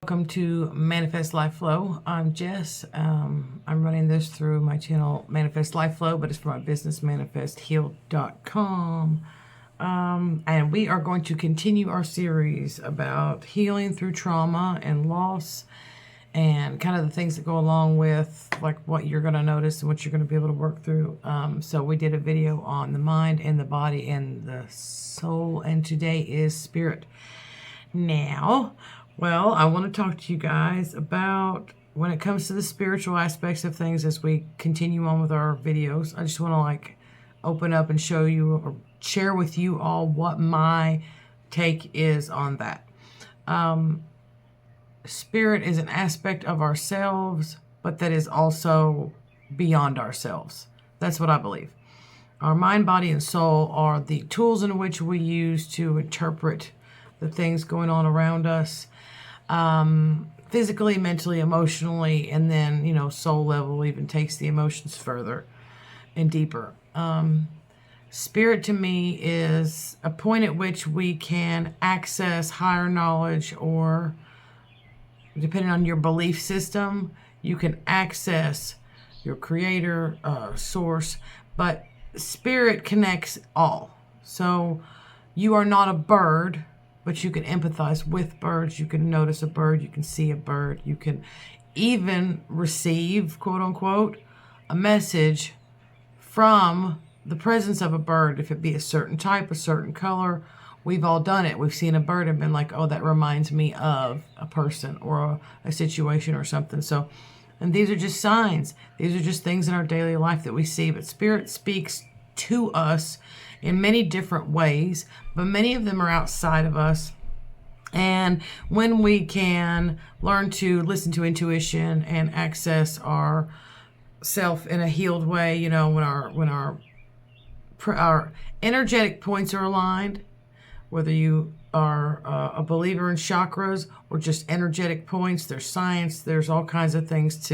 Welcome to Manifest Life Flow. I'm Jess. I'm running this through my channel Manifest Life Flow, but it's for my business, manifestheal.com. And we are going to continue our series about healing through trauma and loss and kind of the things that go along with like what you're going to notice and what you're going to be able to work through. So we did a video on the mind and the body and the soul, and today is spirit. Now, well, I want to talk to you guys about when it comes to the spiritual aspects of things as we continue on with our videos. I just want to open up and show you or share with you all what my take is on that. Spirit is an aspect of ourselves, but that is also beyond ourselves. That's what I believe. Our mind, body, and soul are the tools in which we use to interpret the things going on around us, physically, mentally, emotionally, and then, soul level even takes the emotions further and deeper. Spirit to me is a point at which we can access higher knowledge, or depending on your belief system, you can access your creator, source, but spirit connects all. So you are not a bird, but you can empathize with birds. You can notice a bird. You can see a bird. You can even receive, quote unquote, a message from the presence of a bird, if it be a certain type, a certain color. We've all done it. We've seen a bird and been like, oh, that reminds me of a person or a situation or something. So, and these are just signs. These are just things in our daily life that we see. But spirit speaks to us in many different ways, but many of them are outside of us. And when we can learn to listen to intuition and access our self in a healed way, when our energetic points are aligned, whether you are a believer in chakras or just energetic points, there's science, there's all kinds of things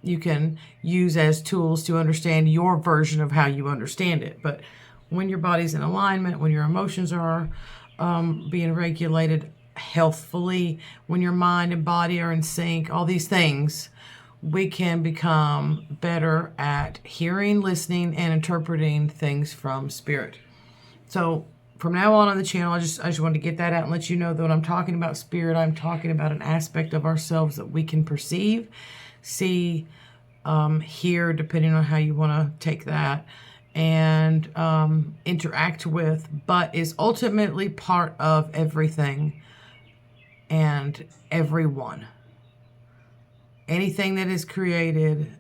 you can use as tools to understand your version of how you understand it. But when your body's in alignment, when your emotions are being regulated healthfully, when your mind and body are in sync, all these things, we can become better at hearing, listening, and interpreting things from spirit. So from now on the channel, I just wanted to get that out and let you know that when I'm talking about spirit, I'm talking about an aspect of ourselves that we can perceive, see, hear, depending on how you want to take that, and interact with, but is ultimately part of everything and everyone. Anything that is created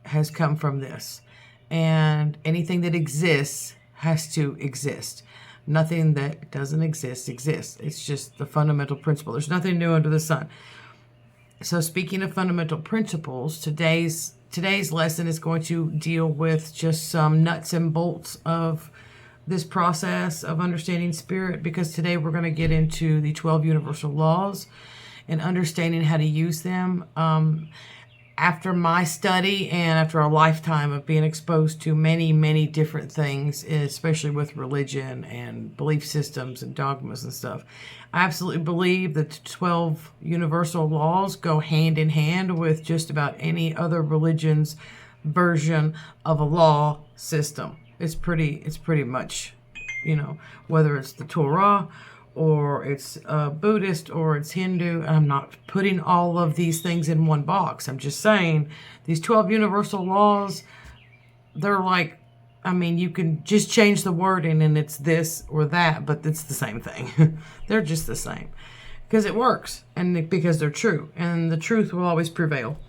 has come from this, and anything that exists has to exist. Nothing that doesn't exist exists. It's just the fundamental principle. There's nothing new under the sun. So speaking of fundamental principles, today's lesson is going to deal with just some nuts and bolts of this process of understanding spirit, because today we're going to get into the 12 universal laws and understanding how to use them. After my study and after a lifetime of being exposed to many, many different things, especially with religion and belief systems and dogmas and stuff, I absolutely believe that the 12 universal laws go hand in hand with just about any other religion's version of a law system. It's pretty much, whether it's the Torah or it's Buddhist or it's Hindu. I'm not putting all of these things in one box. I'm just saying these 12 universal laws, they're you can just change the wording and it's this or that, but it's the same thing. They're just the same because it works and because they're true, and the truth will always prevail.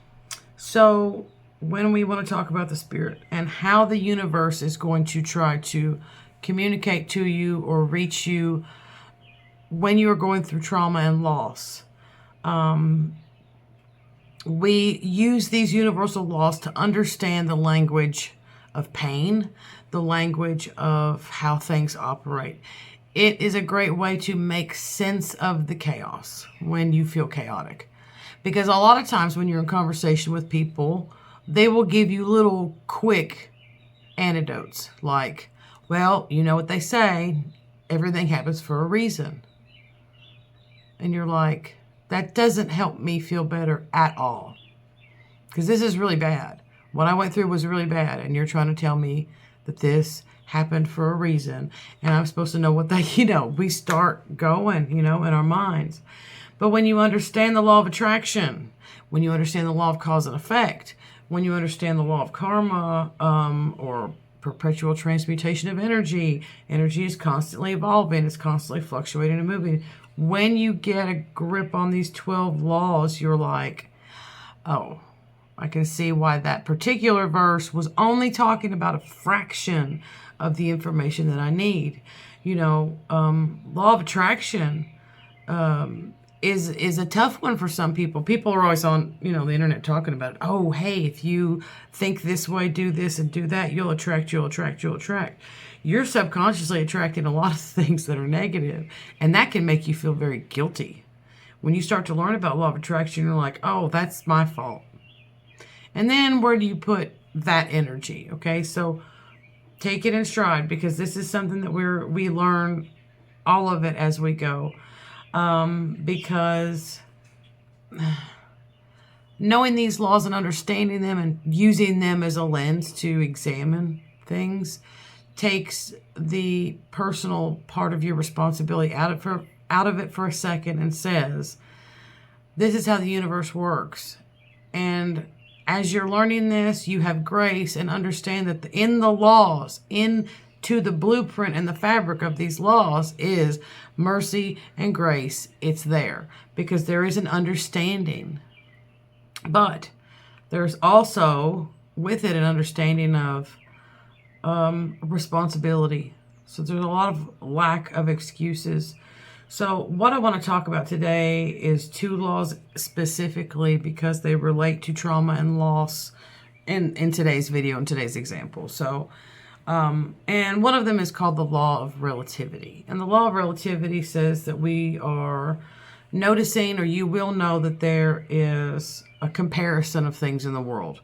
So when we want to talk about the spirit and how the universe is going to try to communicate to you or reach you when you are going through trauma and loss, we use these universal laws to understand the language of pain, the language of how things operate. It is a great way to make sense of the chaos when you feel chaotic. Because a lot of times when you're in conversation with people, they will give you little quick anecdotes like, well, you know what they say, everything happens for a reason. And you're like, that doesn't help me feel better at all. Because this is really bad. What I went through was really bad, and you're trying to tell me that this happened for a reason, and I'm supposed to know what that, we start going, in our minds. But when you understand the law of attraction, when you understand the law of cause and effect, when you understand the law of karma, or perpetual transmutation of energy, energy is constantly evolving, it's constantly fluctuating and moving. When you get a grip on these 12 laws, you're like, oh, I can see why that particular verse was only talking about a fraction of the information that I need. Law of attraction is a tough one for some people. People are always on, the internet talking about it. Oh, hey, if you think this way, do this and do that, you'll attract. You're subconsciously attracting a lot of things that are negative, and that can make you feel very guilty. When you start to learn about law of attraction, you're like, oh, that's my fault. And then where do you put that energy? Okay, so take it in stride, because this is something that we learn all of it as we go. Because knowing these laws and understanding them and using them as a lens to examine things takes the personal part of your responsibility out of it for a second, and says, this is how the universe works. And as you're learning this, you have grace and understand that in the laws, into the blueprint and the fabric of these laws is mercy and grace. It's there because there is an understanding. But there's also with it an understanding of responsibility. So there's a lot of lack of excuses. So what I want to talk about today is 2 laws specifically, because they relate to trauma and loss in today's video, in today's example. So, and one of them is called the law of relativity. And the law of relativity says that we are noticing, or you will know, that there is a comparison of things in the world.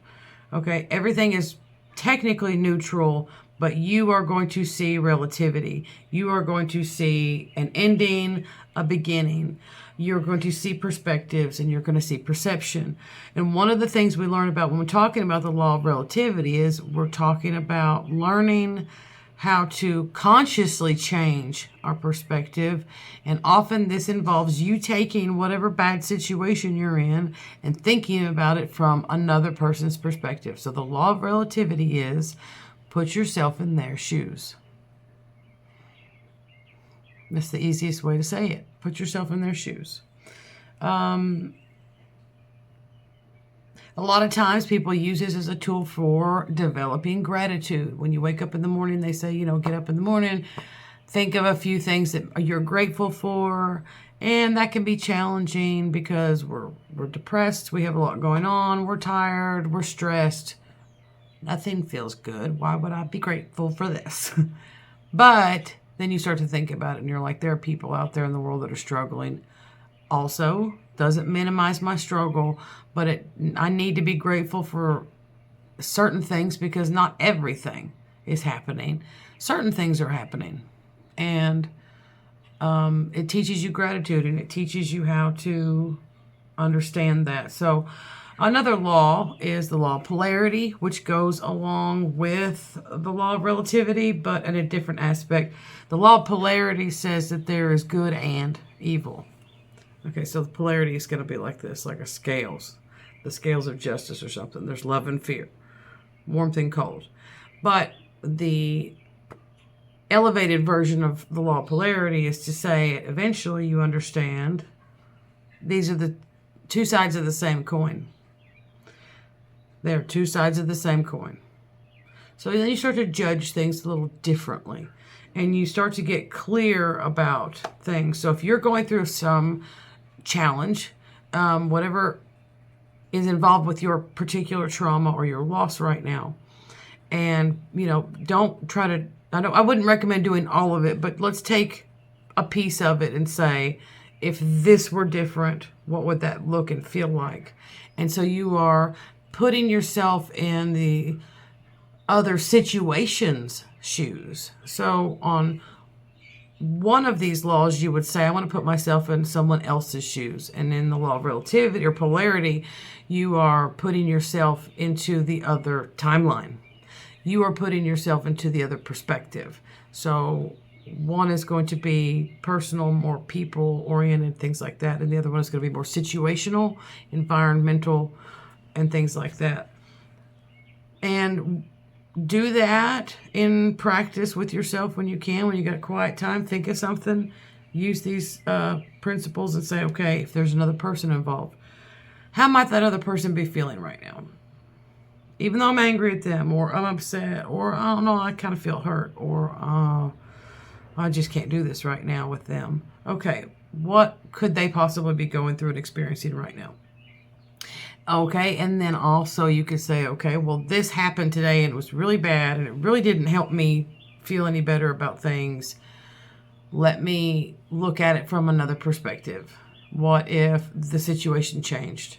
Okay, everything is technically neutral, but you are going to see relativity. You are going to see an ending, a beginning. You're going to see perspectives, and you're going to see perception. And one of the things we learn about when we're talking about the law of relativity is we're talking about learning how to consciously change our perspective. And often this involves you taking whatever bad situation you're in and thinking about it from another person's perspective. So the law of relativity is put yourself in their shoes. That's the easiest way to say it. Put yourself in their shoes. A lot of times people use this as a tool for developing gratitude. When you wake up in the morning, they say, get up in the morning, think of a few things that you're grateful for. And that can be challenging because we're depressed, we have a lot going on, we're tired, we're stressed. Nothing feels good. Why would I be grateful for this? But then you start to think about it, and you're like, there are people out there in the world that are struggling. Also, doesn't minimize my struggle, but I need to be grateful for certain things, because not everything is happening. Certain things are happening. And it teaches you gratitude, and it teaches you how to understand that. So another law is the law of polarity, which goes along with the law of relativity, but in a different aspect. The law of polarity says that there is good and evil. Okay, so the polarity is going to be like this, like a scales. The scales of justice or something. There's love and fear, warmth and cold. But the elevated version of the law of polarity is to say, eventually you understand these are the 2 sides of the same coin. They're 2 sides of the same coin. So then you start to judge things a little differently, and you start to get clear about things. So if you're going through some challenge, whatever is involved with your particular trauma or your loss right now, and don't try to, I wouldn't recommend doing all of it, but let's take a piece of it and say, if this were different, what would that look and feel like? And so you are putting yourself in the other situation's shoes. So on one of these laws, you would say, I want to put myself in someone else's shoes. And in the law of relativity or polarity, you are putting yourself into the other timeline. You are putting yourself into the other perspective. So one is going to be personal, more people oriented, things like that. And the other one is going to be more situational, environmental, and things like that. And do that in practice with yourself when you can, when you got quiet time. Think of something, use these principles and say, okay, if there's another person involved, how might that other person be feeling right now? Even though I'm angry at them, or I'm upset, or I don't know, I kind of feel hurt, or I just can't do this right now with them. Okay, what could they possibly be going through and experiencing right now? Okay, and then also you could say, okay, well, this happened today and it was really bad and it really didn't help me feel any better about things. Let me look at it from another perspective. What if the situation changed?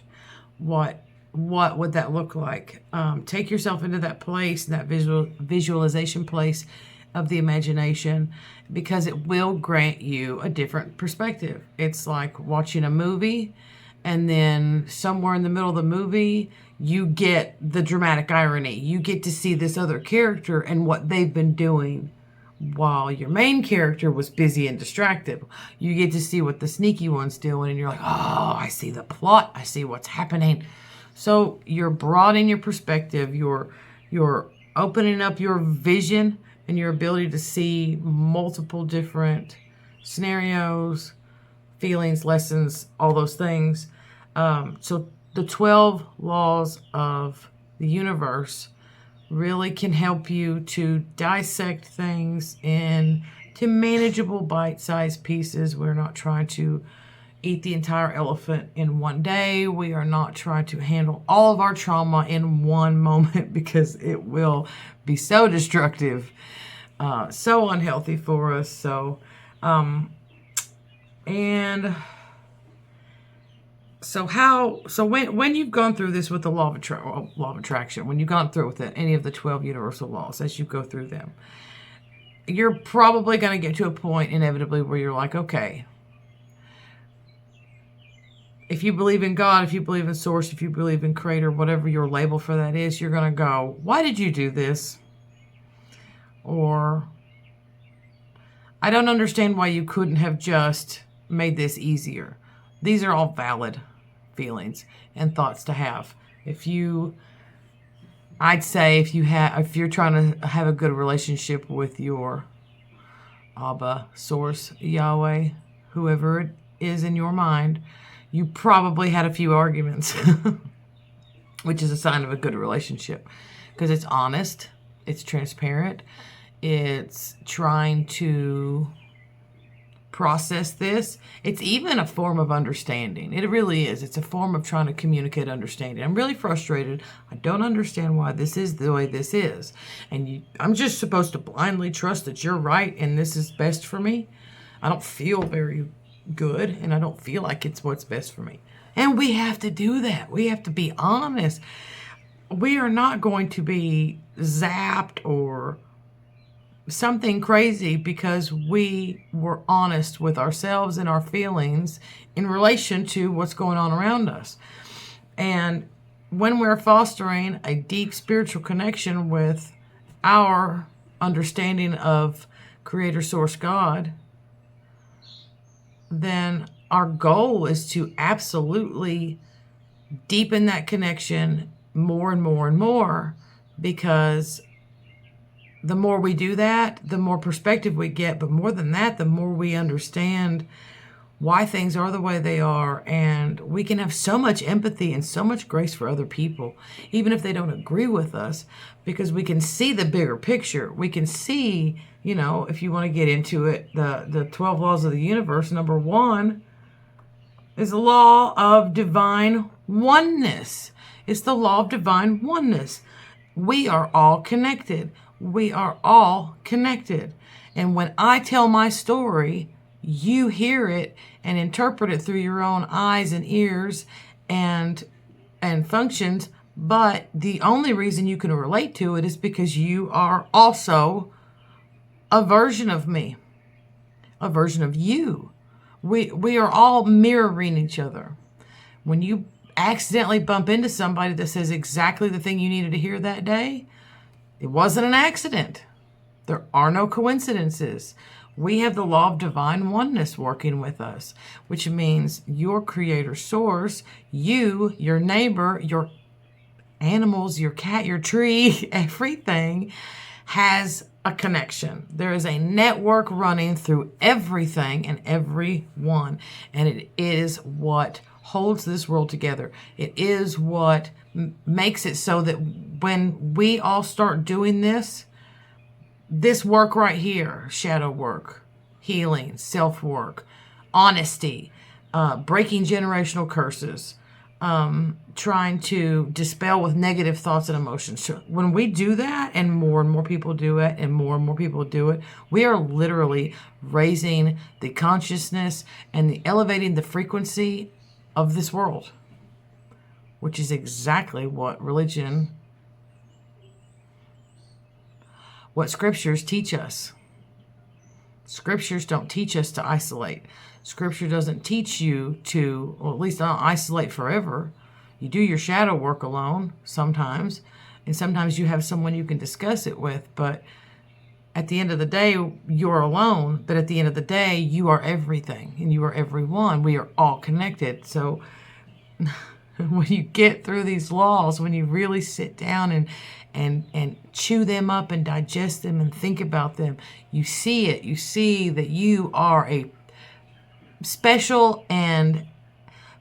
What would that look like? Take yourself into that place, that visualization place of the imagination, because it will grant you a different perspective. It's like watching a movie, and then somewhere in the middle of the movie, you get the dramatic irony. You get to see this other character and what they've been doing while your main character was busy and distracted. You get to see what the sneaky one's doing, and you're like, oh, I see the plot. I see what's happening. So you're broadening your perspective. You're opening up your vision and your ability to see multiple different scenarios, feelings, lessons, all those things. So the 12 laws of the universe really can help you to dissect things into manageable bite-sized pieces. We're not trying to eat the entire elephant in one day. We are not trying to handle all of our trauma in one moment, because it will be so destructive, so unhealthy for us. So, when you've gone through this with the law of attraction, when you've gone through with any of the 12 universal laws, as you go through them, you're probably going to get to a point inevitably where you're like, okay, if you believe in God, if you believe in source, if you believe in creator, whatever your label for that is, you're going to go, why did you do this? Or, I don't understand why you couldn't have just made this easier. These are all valid feelings and thoughts to have. I'd say if you're trying to have a good relationship with your Abba, source, Yahweh, whoever it is in your mind, you probably had a few arguments, which is a sign of a good relationship, because it's honest, it's transparent, it's trying to process this. It's even a form of understanding. It really is. It's a form of trying to communicate understanding. I'm really frustrated. I don't understand why this is the way this is. And I'm just supposed to blindly trust that you're right and this is best for me. I don't feel very good, and I don't feel like it's what's best for me. And we have to do that. We have to be honest. We are not going to be zapped or something crazy because we were honest with ourselves and our feelings in relation to what's going on around us. And when we're fostering a deep spiritual connection with our understanding of Creator Source God, then our goal is to absolutely deepen that connection more and more and more, because the more we do that, the more perspective we get. But more than that, the more we understand why things are the way they are. And we can have so much empathy and so much grace for other people, even if they don't agree with us, because we can see the bigger picture. We can see, if you want to get into it, the 12 laws of the universe. Number 1 is the law of divine oneness. It's the law of divine oneness. We are all connected. We are all connected. And when I tell my story, you hear it and interpret it through your own eyes and ears and functions. But the only reason you can relate to it is because you are also a version of me, a version of you. We are all mirroring each other. When you accidentally bump into somebody that says exactly the thing you needed to hear that day, it wasn't an accident. There are no coincidences. We have the law of divine oneness working with us, which means your creator source, you, your neighbor, your animals, your cat, your tree, everything has a connection. There is a network running through everything and everyone, and it is what holds this world together. It is what makes it so that when we all start doing this work right here, shadow work, healing, self-work, honesty, breaking generational curses, trying to dispel with negative thoughts and emotions. So when we do that, and more people do it, and more people do it, we are literally raising the consciousness and elevating the frequency of this world, which is exactly what scriptures teach us. Scriptures don't teach us to isolate. Scripture doesn't teach you to, well, at least not isolate forever. You do your shadow work alone sometimes, and sometimes you have someone you can discuss it with, but at the end of the day, you're alone, but at the end of the day, you are everything, and you are everyone. We are all connected. So when you get through these laws, when you really sit down and chew them up and digest them and think about them, you see it. You see that you are a special and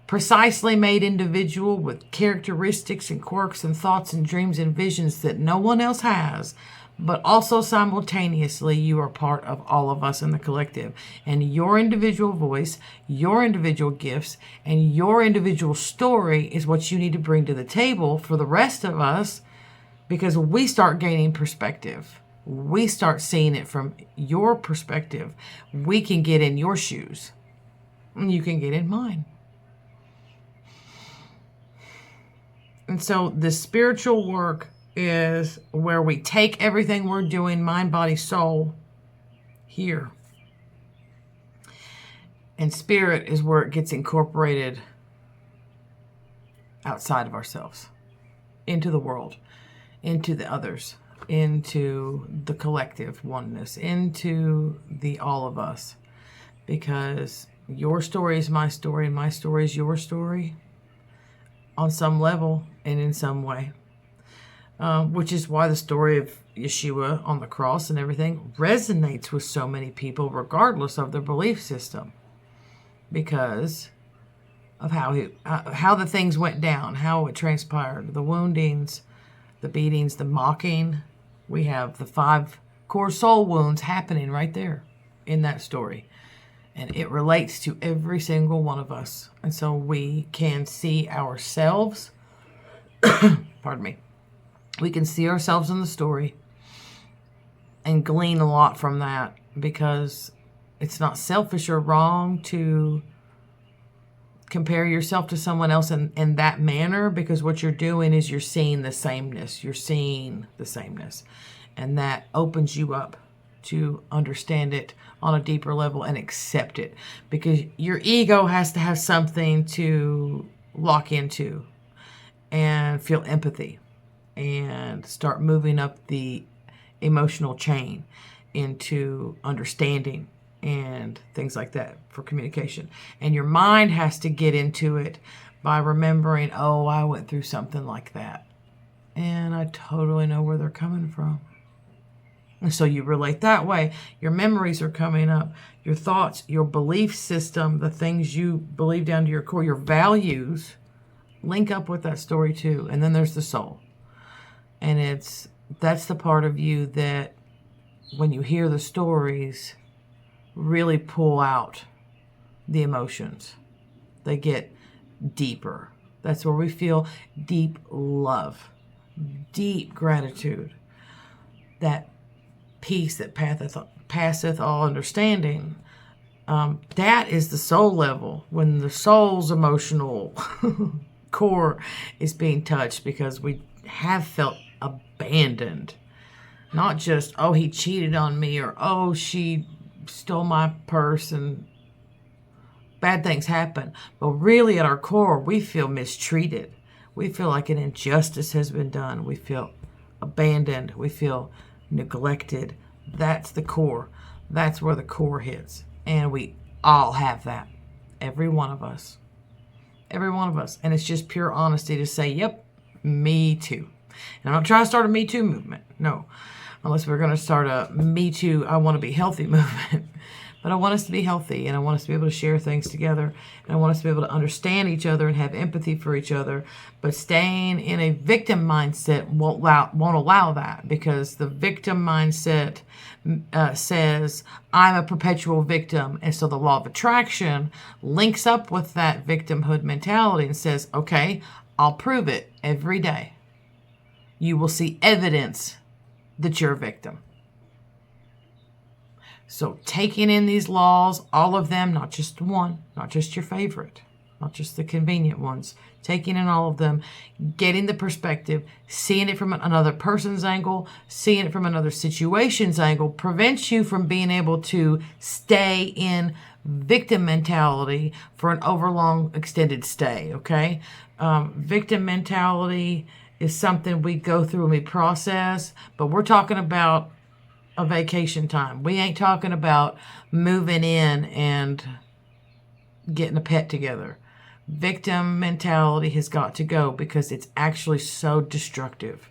precisely made individual with characteristics and quirks and thoughts and dreams and visions that no one else has. But also simultaneously, you are part of all of us in the collective. And your individual voice, your individual gifts, and your individual story is what you need to bring to the table for the rest of us, because we start gaining perspective. We start seeing it from your perspective. We can get in your shoes. And you can get in mine. And so the spiritual work is where we take everything we're doing, mind, body, soul, here. And spirit is where it gets incorporated outside of ourselves, into the world, into the others, into the collective oneness, into the all of us. Because your story is my story, and my story is your story on some level and in some way. Which is why the story of Yeshua on the cross and everything resonates with so many people, regardless of their belief system, because of how the things went down, how it transpired, the woundings, the beatings, the mocking. We have the 5 core soul wounds happening right there in that story. And it relates to every single one of us. And so we can see ourselves, pardon me, we can see ourselves in the story and glean a lot from that, because it's not selfish or wrong to compare yourself to someone else in that manner, because what you're doing is you're seeing the sameness. You're seeing the sameness. And that opens you up to understand it on a deeper level and accept it, because your ego has to have something to lock into and feel empathy and start moving up the emotional chain into understanding and things like that for communication. And your mind has to get into it by remembering, oh, I went through something like that, and I totally know where they're coming from. And so you relate that way. Your memories are coming up. Your thoughts, your belief system, the things you believe down to your core, your values link up with that story too. And then there's the soul. And that's the part of you that when you hear the stories really pull out the emotions. They get deeper. That's where we feel deep love, deep gratitude, that peace that passeth all understanding. That is the soul level, when the soul's emotional core is being touched, because we have felt abandoned. Not just, oh, he cheated on me, or oh, she stole my purse and bad things happen. But really at our core, we feel mistreated. We feel like an injustice has been done. We feel abandoned. We feel neglected. That's the core. That's where the core hits. And we all have that. Every one of us. Every one of us. And it's just pure honesty to say, yep, me too. And I'm not trying to start a Me Too movement. No. Unless we're going to start a Me Too, I want to be healthy movement. But I want us to be healthy, and I want us to be able to share things together, and I want us to be able to understand each other and have empathy for each other. But staying in a victim mindset won't allow that, because the victim mindset says, I'm a perpetual victim. And so the law of attraction links up with that victimhood mentality and says, okay, I'll prove it every day. You will see evidence that you're a victim. So taking in these laws, all of them, not just one, not just your favorite, not just the convenient ones, taking in all of them, getting the perspective, seeing it from another person's angle, seeing it from another situation's angle, prevents you from being able to stay in victim mentality for an overlong extended stay, okay? Victim mentality is something we go through and we process, but we're talking about a vacation time. We ain't talking about moving in and getting a pet together. Victim mentality has got to go, because it's actually so destructive,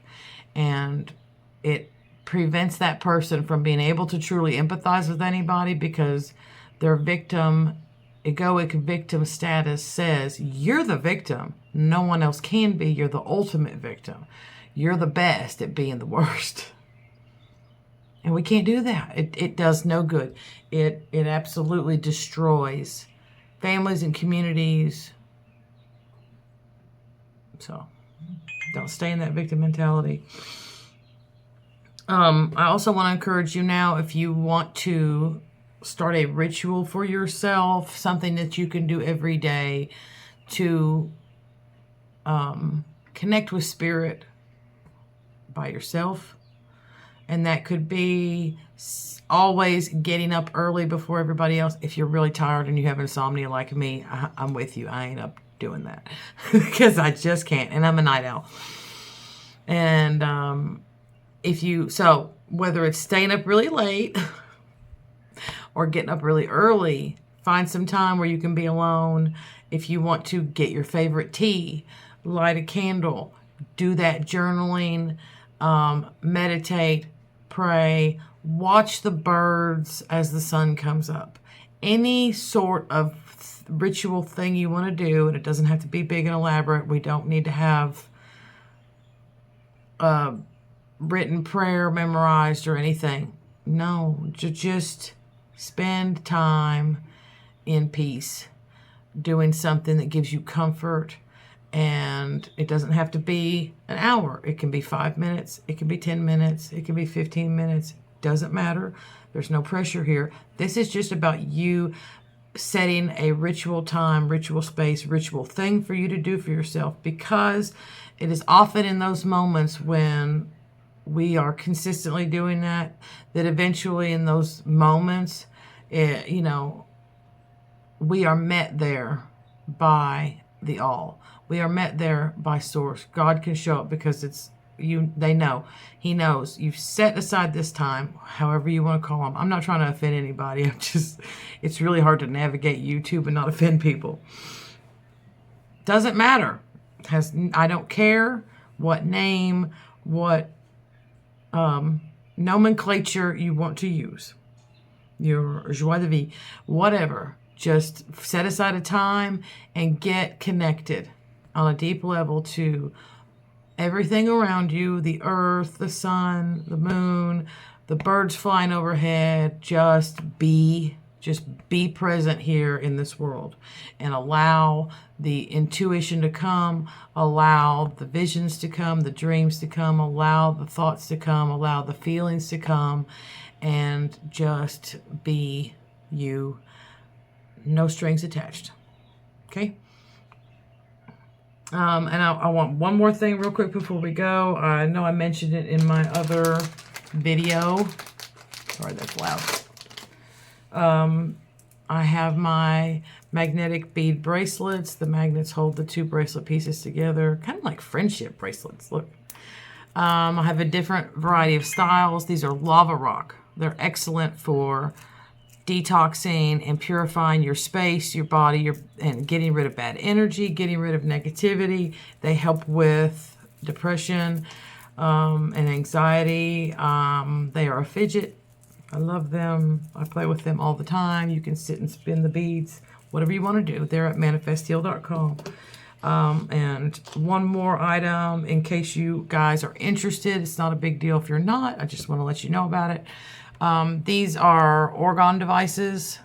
and it prevents that person from being able to truly empathize with anybody, because their egoic victim status says, you're the victim. No one else can be. You're the ultimate victim. You're the best at being the worst. And we can't do that. It does no good. It absolutely destroys families and communities. So don't stay in that victim mentality. I also want to encourage you now, if you want to start a ritual for yourself, something that you can do every day to connect with spirit by yourself. And that could be always getting up early before everybody else. If you're really tired and you have insomnia like me, I'm with you. I ain't up doing that because I just can't. And I'm a night owl. And so whether it's staying up really late or getting up really early, find some time where you can be alone. If you want to get your favorite tea, light a candle, do that journaling, meditate, pray, watch the birds as the sun comes up. Any sort of ritual thing you want to do, and it doesn't have to be big and elaborate. We don't need to have written prayer memorized or anything. No, just spend time in peace, doing something that gives you comfort. And it doesn't have to be an hour. It can be 5 minutes. It can be 10 minutes. It can be 15 minutes. Doesn't matter. There's no pressure here. This is just about you setting a ritual time, ritual space, ritual thing for you to do for yourself, because it is often in those moments when we are consistently doing that eventually in those moments, we are met there by the all. We are met there by source. God can show up because it's you. They know. He knows. You've set aside this time, however you want to call them. I'm not trying to offend anybody. It's really hard to navigate YouTube and not offend people. Doesn't matter. I don't care what name, what nomenclature you want to use. Your joie de vie, whatever. Just set aside a time and get connected on a deep level to everything around you, the earth, the sun, the moon, the birds flying overhead. Just be present here in this world and allow the intuition to come, allow the visions to come, the dreams to come, allow the thoughts to come, allow the feelings to come, and just be you. No strings attached. Okay? And I want one more thing real quick before we go. I know I mentioned it in my other video. Sorry, that's loud. I have my magnetic bead bracelets. The magnets hold the two bracelet pieces together, kind of like friendship bracelets. Look. I have a different variety of styles. These are lava rock. They're excellent for detoxing and purifying your space, your body, and getting rid of bad energy, getting rid of negativity. They help with depression and anxiety. They are a fidget. I love them. I play with them all the time. You can sit and spin the beads, whatever you want to do. They're at manifestheal.com. And one more item in case you guys are interested. It's not a big deal if you're not. I just want to let you know about it. These are orgone devices.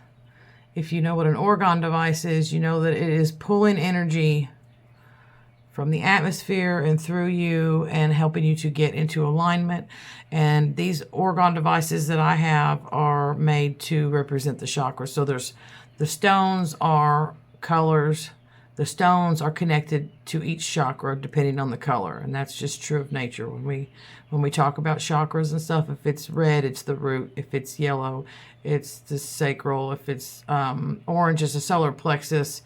If you know what an orgone device is, you know that it is pulling energy from the atmosphere and through you and helping you to get into alignment. And these orgone devices that I have are made to represent the chakras. So the stones are colors. The stones are connected to each chakra depending on the color, and that's just true of nature. When we talk about chakras and stuff, if it's red, it's the root. If it's yellow, it's the sacral. If it's orange, it's the solar plexus.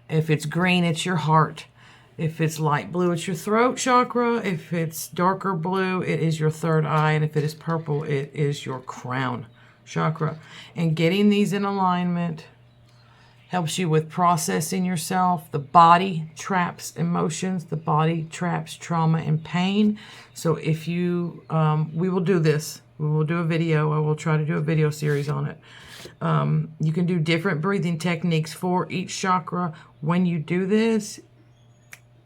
If it's green, it's your heart. If it's light blue, it's your throat chakra. If it's darker blue, it is your third eye. And if it is purple, it is your crown chakra. And getting these in alignment helps you with processing yourself. The body traps emotions. The body traps trauma and pain. So if you, we will do this. We will do a video. I will try to do a video series on it. You can do different breathing techniques for each chakra. When you do this,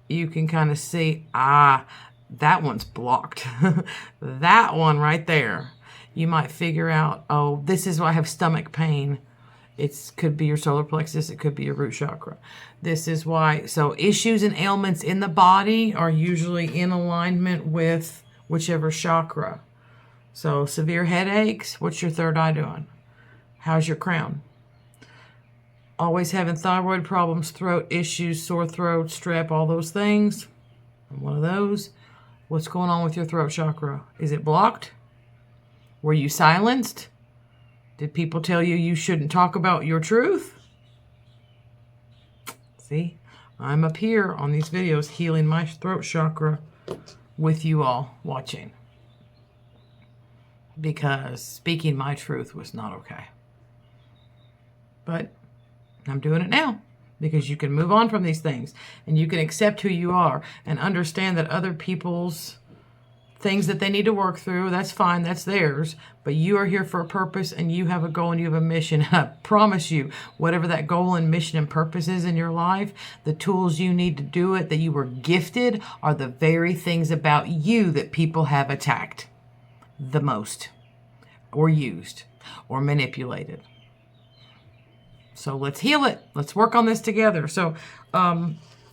you can kind of see, that one's blocked. That one right there. You might figure out, oh, this is why I have stomach pain. It could be your solar plexus. It could be your root chakra. This is why. So issues and ailments in the body are usually in alignment with whichever chakra. So severe headaches, what's your third eye doing? How's your crown? Always having thyroid problems, throat issues, sore throat, strep, all those things. One of those. What's going on with your throat chakra? Is it blocked? Were you silenced? Did people tell you you shouldn't talk about your truth? See, I'm up here on these videos healing my throat chakra with you all watching. Because speaking my truth was not okay. But I'm doing it now because you can move on from these things and you can accept who you are and understand that other people's things that they need to work through, that's fine, that's theirs, but you are here for a purpose and you have a goal and you have a mission. I promise you, whatever that goal and mission and purpose is in your life, the tools you need to do it, that you were gifted, are the very things about you that people have attacked the most or used or manipulated. So let's heal it. Let's work on this together. So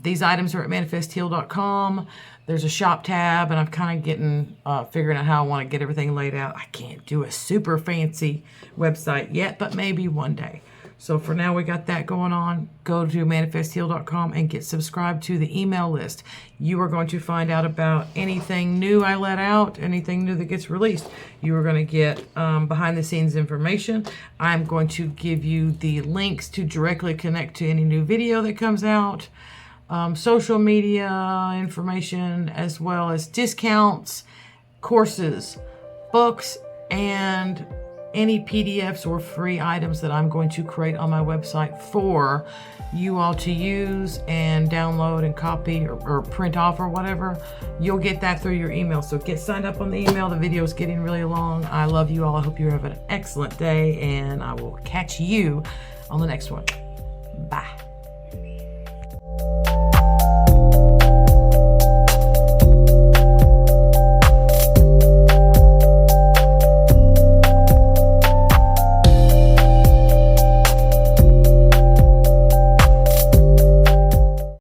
these items are at manifestheal.com. There's a shop tab, and I'm kind of getting, figuring out how I want to get everything laid out. I can't do a super fancy website yet, but maybe one day. So for now, we got that going on. Go to manifestheal.com and get subscribed to the email list. You are going to find out about anything new I let out, anything new that gets released. You are going to get behind the scenes information. I'm going to give you the links to directly connect to any new video that comes out. Social media information, as well as discounts, courses, books, and any PDFs or free items that I'm going to create on my website for you all to use and download and copy or print off or whatever. You'll get that through your email. So get signed up on the email. The video is getting really long. I love you all. I hope you have an excellent day, and I will catch you on the next one.